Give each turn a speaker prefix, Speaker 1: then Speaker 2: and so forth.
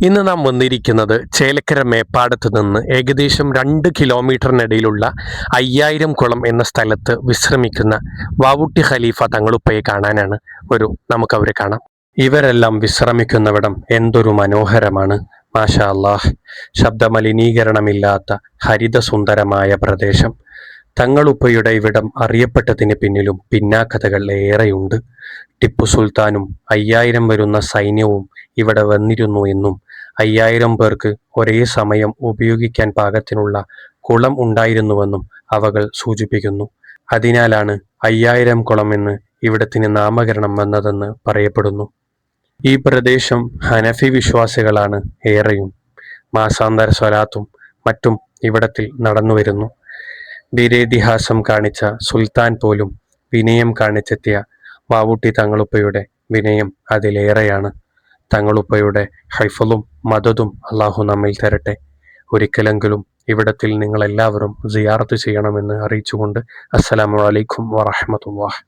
Speaker 1: ഇന്ന് നാം വന്നിരിക്കുന്നത് ചേലക്കര മേപ്പാടത്ത് നിന്ന് ഏകദേശം 2 കിലോമീറ്ററിനിടയിലുള്ള 5000 കുളം എന്ന സ്ഥലത്ത് വിശ്രമിക്കുന്ന വാവുട്ടി ഖലീഫ തങ്ങളുപ്പയെ കാണാനാണ്. നമുക്ക് അവരെ കാണാം. ഇവരെല്ലാം വിശ്രമിക്കുന്നവിടം എന്തൊരു മനോഹരമാണ്. മാഷാ അല്ലാഹ്. ശബ്ദമലിനീകരണമില്ലാത്ത ഹരിതസുന്ദരമായ പ്രദേശം. തങ്ങളുപ്പയുടെ ഇവിടം അറിയപ്പെട്ടതിന് പിന്നിലും പിന്നാക്കഥകൾ ഏറെയുണ്ട്. ടിപ്പു സുൽത്താനും 5000 വരുന്ന സൈന്യവും ഇവിടെ വന്നിരുന്നു എന്നും 5000 പേർക്ക് ഒരേ സമയം ഉപയോഗിക്കാൻ പാകത്തിനുള്ള കുളം ഉണ്ടായിരുന്നുവെന്നും അവകൾ സൂചിപ്പിക്കുന്നു. അതിനാലാണ് 5000 കുളം എന്ന് ഇവിടത്തിന് നാമകരണം വന്നതെന്ന് പറയപ്പെടുന്നു. ഈ പ്രദേശം ഹനഫി വിശ്വാസികളാണ് ഏറെയും. മാസാന്തര സ്വലാത്തും മറ്റും ഇവിടത്തിൽ നടന്നുവരുന്നു. വീരേതിഹാസം കാണിച്ച സുൽത്താൻ പോലും വിനയം കാണിച്ചെത്തിയ വാവുട്ടി തങ്ങളുപ്പയുടെ വിനയം അതിലേറെയാണ്. തങ്ങളുപ്പയുടെ ഹൈഫലും മദതും അള്ളാഹു നമ്മിൽ തരട്ടെ. ഒരിക്കലെങ്കിലും ഇവിടത്തിൽ നിങ്ങളെല്ലാവരും സിയാറത്ത് ചെയ്യണമെന്ന് അറിയിച്ചുകൊണ്ട് അസ്സലാമു അലൈക്കും വറഹ്മത്തുള്ളാഹി.